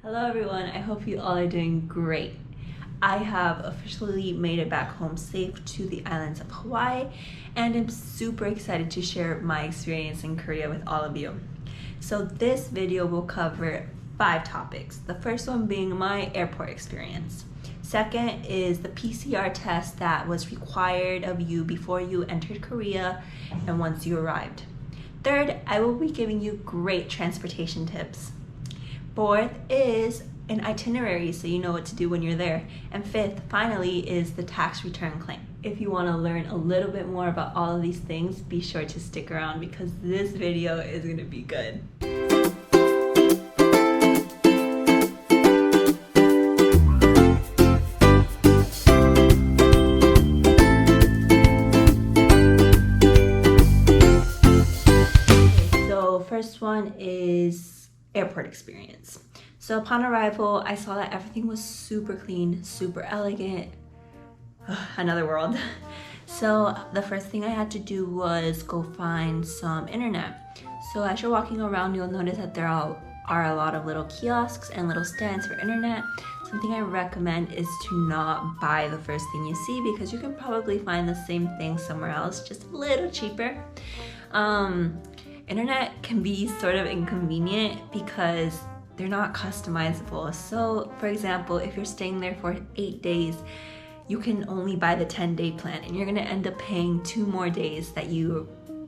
Hello everyone, I hope you all are doing great. I have officially made it back home safe to the islands of Hawaii, and I'm super excited to share my experience in Korea with all of you. So this video will cover 5 topics. The first one being my airport experience. Second is the PCR test that was required of you before you entered Korea and once you arrived. Third, I will be giving you great transportation tips. Fourth is an itinerary so you know what to do when you're there. And fifth, finally, is the tax return claim. If you want to learn a little bit more about all of these things, be sure to stick around because this video is going to be good. So first one is airport experience. So upon arrival, I saw that everything was super clean, super elegant. Another world. So the first thing I had to do was go find some internet. So as you're walking around, you'll notice that there are a lot of little kiosks and little stands for internet. Something I recommend is to not buy the first thing you see because you can probably find the same thing somewhere else, just a little cheaper. Internet can be sort of inconvenient because they're not customizable. So for example, if you're staying there for 8 days, you can only buy the 10-day plan and you're gonna end up paying 2 more days that you're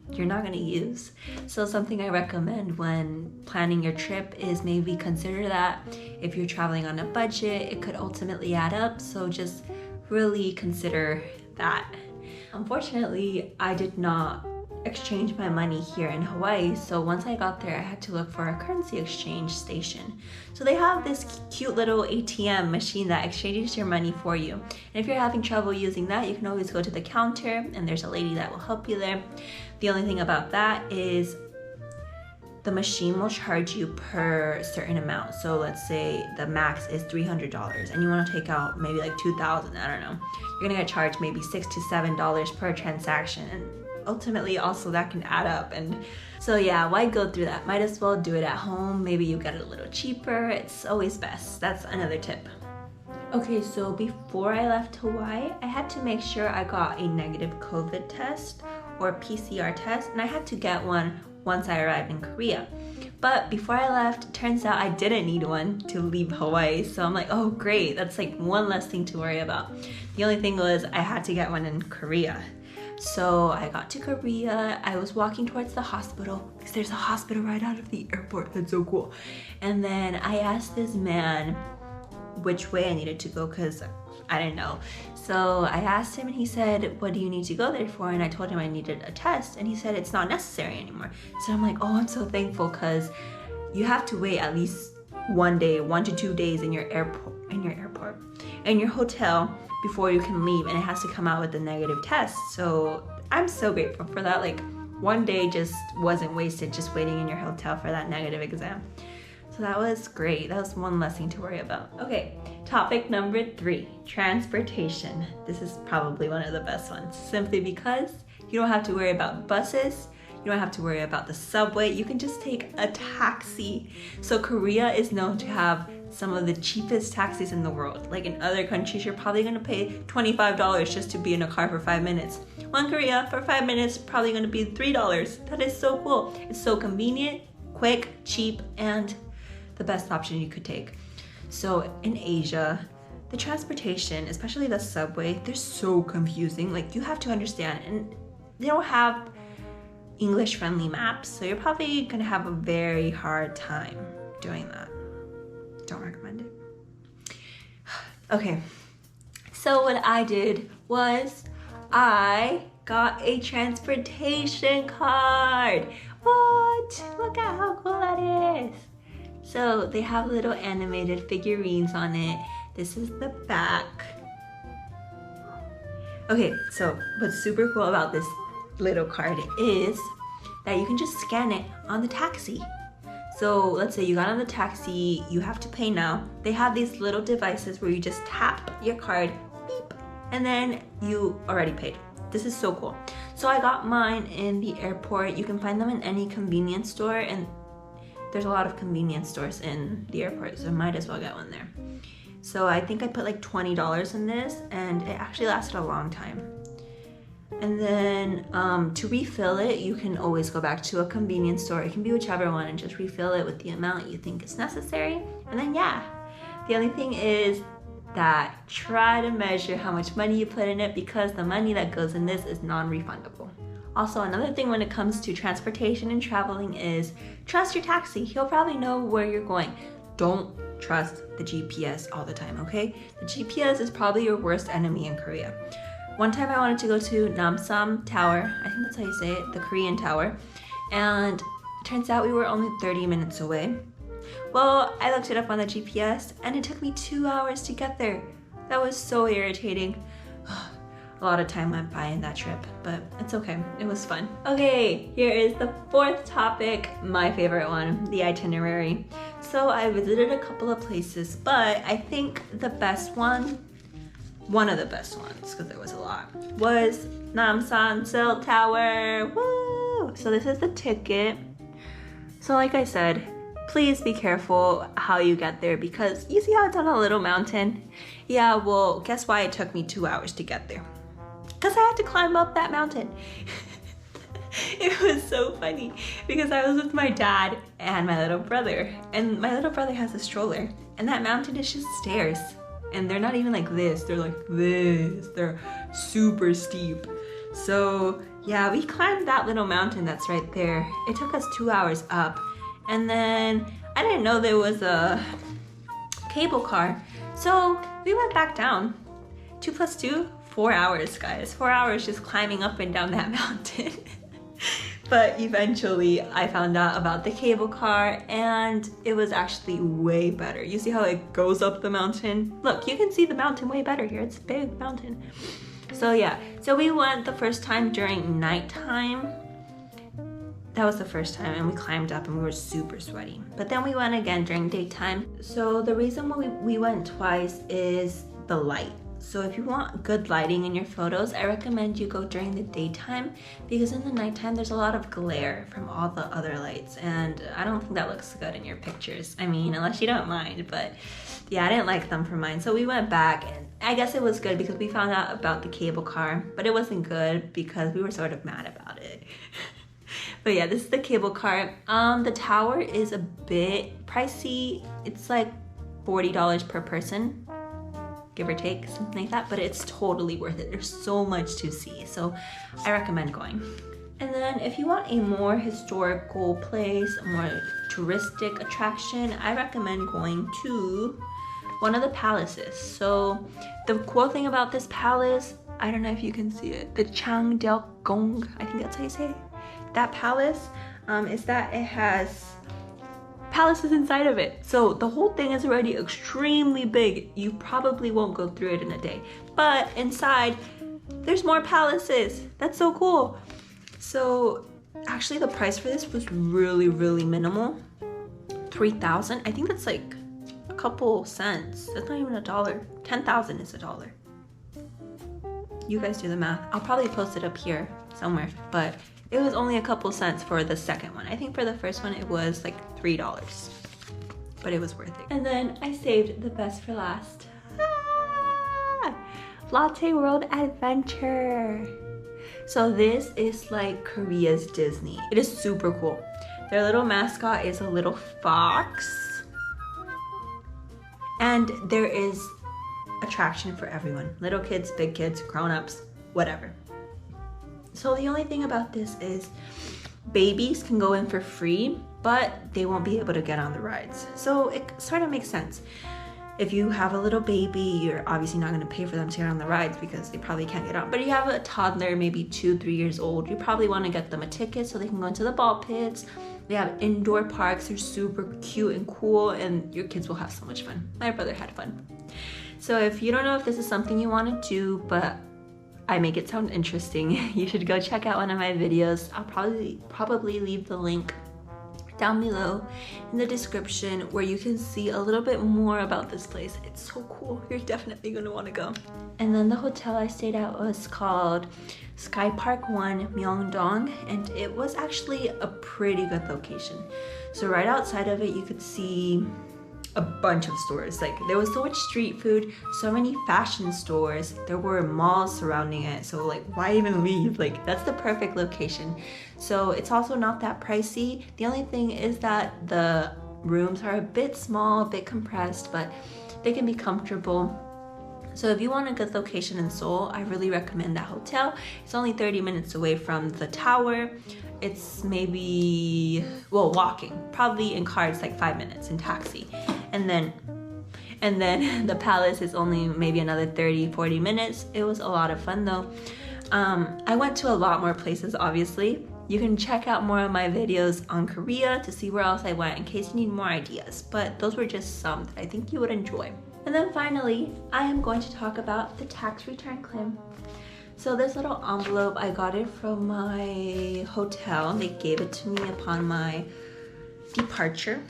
not gonna use. So something I recommend when planning your trip is maybe consider that. If you're traveling on a budget, it could ultimately add up. So just really consider that. Unfortunately, I did not exchange my money here in Hawaii, so once I got there I had to look for a currency exchange station. So they have this cute little ATM machine that exchanges your money for you, and if you're having trouble using that, you can always go to the counter and there's a lady that will help you there. The only thing about that is the machine will charge you per certain amount. So let's say the max is $300 and you want to take out maybe like $2,000, I don't know, you're gonna get charged maybe $6 to $7 per transaction, and ultimately also that can add up. And so yeah, why go through that? Might as well do it at home. Maybe you get it a little cheaper. It's always best. That's another tip. Okay, so before I left Hawaii, I had to make sure I got a negative COVID test or PCR test, and I had to get one once I arrived in Korea. But before I left, it turns out I didn't need one to leave Hawaii. So I'm like, oh great, that's like one less thing to worry about. The only thing was I had to get one in Korea. So I got to Korea, I was walking towards the hospital because there's a hospital right out of the airport. That's so cool. And then I asked this man which way I needed to go because I didn't know. So I asked him and he said, what do you need to go there for? And I told him I needed a test and he said it's not necessary anymore. So I'm like, oh, I'm so thankful because you have to wait at least 1 day, 1 to 2 days in your hotel before you can leave, and it has to come out with a negative test. So I'm so grateful for that. Like 1 day just wasn't wasted just waiting in your hotel for that negative exam. So that was great. That was one less thing to worry about. Okay, topic number 3, transportation. This is probably one of the best ones simply because you don't have to worry about buses. You don't have to worry about the subway. You can just take a taxi. So Korea is known to have some of the cheapest taxis in the world. Like in other countries, you're probably gonna pay $25 just to be in a car for 5 minutes. Well, in Korea, for 5 minutes, probably gonna be $3. That is so cool. It's so convenient, quick, cheap, and the best option you could take. So in Asia, the transportation, especially the subway, they're so confusing. Like you have to understand, and they don't have English-friendly maps, so you're probably gonna have a very hard time doing that. Don't recommend it. Okay, so what I did was I got a transportation card. What? Look at how cool that is. So they have little animated figurines on it. This is the back. Okay, so what's super cool about this little card is that you can just scan it on the taxi. So let's say you got on the taxi, you have to pay now. They have these little devices where you just tap your card, beep, and then you already paid. This is so cool. So I got mine in the airport. You can find them in any convenience store, and there's a lot of convenience stores in the airport, so I might as well get one there. So I think I put like $20 in this, and it actually lasted a long time. And then to refill it, you can always go back to a convenience store. It can be whichever one, and just refill it with the amount you think is necessary. And then yeah, the only thing is that try to measure how much money you put in it, because the money that goes in this is non-refundable. Also, another thing when it comes to transportation and traveling is trust your taxi. He'll probably know where you're going. Don't trust the GPS all the time, okay? The GPS is probably your worst enemy in Korea. One time I wanted to go to Namsan Tower, I think that's how you say it, the Korean tower, and it turns out we were only 30 minutes away. Well, I looked it up on the GPS and it took me 2 hours to get there. That was so irritating. A lot of time went by in that trip, but it's okay, it was fun. Okay, here is the fourth topic, my favorite one, the itinerary. So I visited a couple of places, but I think the best one of the best ones, because there was a lot, was Namsan Seoul Tower. Woo! So this is the ticket. So like I said, please be careful how you get there, because you see how it's on a little mountain? Yeah, well, guess why it took me 2 hours to get there? Because I had to climb up that mountain. It was so funny because I was with my dad and my little brother, and my little brother has a stroller, and that mountain is just stairs. And they're not even like this, they're like this. They're super steep. So yeah, we climbed that little mountain that's right there. It took us 2 hours up. And then I didn't know there was a cable car. So we went back down. 2 plus 2, 4 hours, guys. 4 hours just climbing up and down that mountain. But eventually I found out about the cable car, and it was actually way better. You see how it goes up the mountain? Look, you can see the mountain way better here. It's a big mountain. So yeah, so we went the first time during nighttime. That was the first time, and we climbed up and we were super sweaty. But then we went again during daytime. So the reason why we went twice is the light. So if you want good lighting in your photos, I recommend you go during the daytime, because in the nighttime there's a lot of glare from all the other lights, and I don't think that looks good in your pictures. I mean, unless you don't mind, but yeah, I didn't like them for mine. So we went back, and I guess it was good because we found out about the cable car, but it wasn't good because we were sort of mad about it. But yeah, this is the cable car. The tower is a bit pricey. It's like $40 per person, give or take, something like that, but it's totally worth it. There's so much to see, so I recommend going. And then if you want a more historical place, a more touristic attraction, I recommend going to one of the palaces. So the cool thing about this palace, I don't know if you can see it, the Changdeokgong, I think that's how you say it. That palace is that it has palaces inside of it. So the whole thing is already extremely big. You probably won't go through it in a day, but inside there's more palaces. That's so cool. So actually the price for this was really minimal. 3,000. I think that's like a couple cents. That's not even $1. 10,000 is $1. You guys do the math. I'll probably post it up here somewhere, but it was only a couple cents for the second one. I think for the first one it was like $3, but it was worth it. And then I saved the best for last. Latte World Adventure. So this is like Korea's Disney. It is super cool. Their little mascot is a little fox, and there is attraction for everyone. Little kids, big kids, grown-ups, whatever. So the only thing about this is babies can go in for free, but they won't be able to get on the rides. So it sort of makes sense. If you have a little baby, you're obviously not going to pay for them to get on the rides because they probably can't get on. But if you have a toddler, maybe 2-3 years old, you probably want to get them a ticket so they can go into the ball pits. They have indoor parks. They're super cute and cool, and your kids will have so much fun. My brother had fun. So if you don't know if this is something you want to do, but I make it sound interesting, you should go check out one of my videos. I'll probably leave the link down below in the description where you can see a little bit more about this place. It's so cool. You're definitely gonna want to go. And then the hotel I stayed at was called Sky Park 1 Myeongdong, and it was actually a pretty good location. So right outside of it you could see a bunch of stores. Like, there was so much street food, so many fashion stores, there were malls surrounding it, so like, why even leave? Like, that's the perfect location. So it's also not that pricey. The only thing is that the rooms are a bit small, a bit compressed, but they can be comfortable. So if you want a good location in Seoul, I really recommend that hotel. It's only 30 minutes away from the tower. It's maybe, well, walking. Probably in car it's like 5 minutes, in taxi. And then the palace is only maybe another 30-40 minutes. It was a lot of fun though. I went to a lot more places, obviously. You can check out more of my videos on Korea to see where else I went in case you need more ideas. But those were just some that I think you would enjoy. And then finally, I am going to talk about the tax return claim. So this little envelope, I got it from my hotel. They gave it to me upon my departure,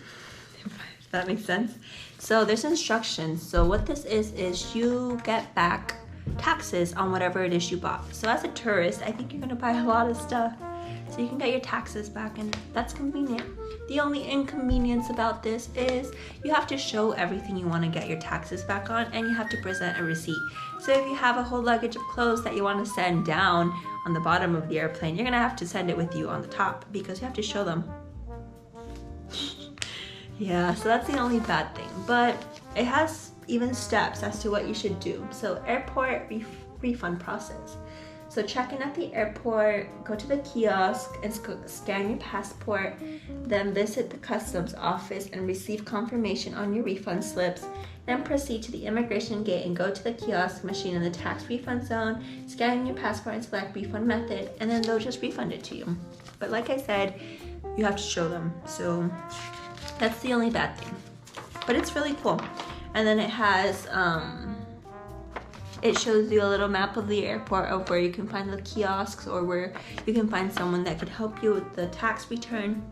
if that makes sense. So there's instructions. So what this is you get back taxes on whatever it is you bought. So as a tourist, I think you're gonna buy a lot of stuff. So you can get your taxes back, and that's convenient. The only inconvenience about this is you have to show everything you want to get your taxes back on, and you have to present a receipt. So if you have a whole luggage of clothes that you want to send down on the bottom of the airplane, you're gonna have to send it with you on the top because you have to show them. Yeah, so that's the only bad thing, but it has even steps as to what you should do. So airport refund process. So check in at the airport, go to the kiosk and scan your passport, then visit the customs office and receive confirmation on your refund slips, then proceed to the immigration gate and go to the kiosk machine in the tax refund zone, scan your passport and select refund method, and then they'll just refund it to you. But like I said, you have to show them, so that's the only bad thing. But it's really cool. And then it has, it shows you a little map of the airport of where you can find the kiosks or where you can find someone that could help you with the tax return.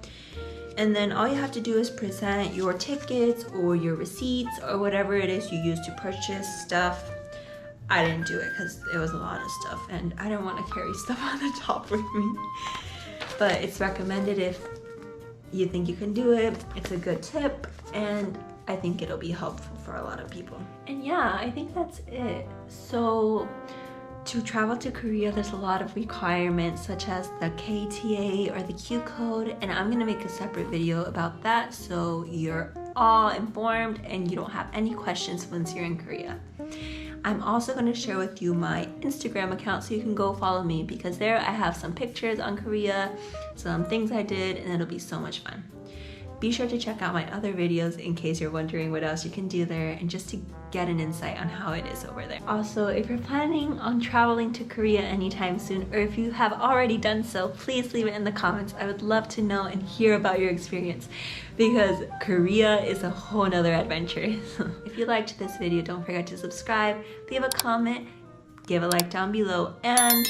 And then all you have to do is present your tickets or your receipts or whatever it is you use to purchase stuff. I didn't do it because it was a lot of stuff and I didn't want to carry stuff on the top with me. But it's recommended if you think you can do it. It's a good tip, and I think it'll be helpful for a lot of people. And yeah, I think that's it. So to travel to Korea, there's a lot of requirements such as the KTA or the Q code, and I'm gonna make a separate video about that so you're all informed and you don't have any questions once you're in Korea. I'm also going to share with you my Instagram account so you can go follow me, because there I have some pictures on Korea, some things I did, and it'll be so much fun. Be sure to check out my other videos in case you're wondering what else you can do there and just to get an insight on how it is over there. Also, if you're planning on traveling to Korea anytime soon, or if you have already done so, please leave it in the comments. I would love to know and hear about your experience, because Korea is a whole nother adventure. If you liked this video, don't forget to subscribe, leave a comment, give a like down below, and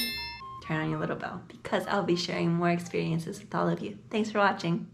turn on your little bell because I'll be sharing more experiences with all of you. Thanks for watching.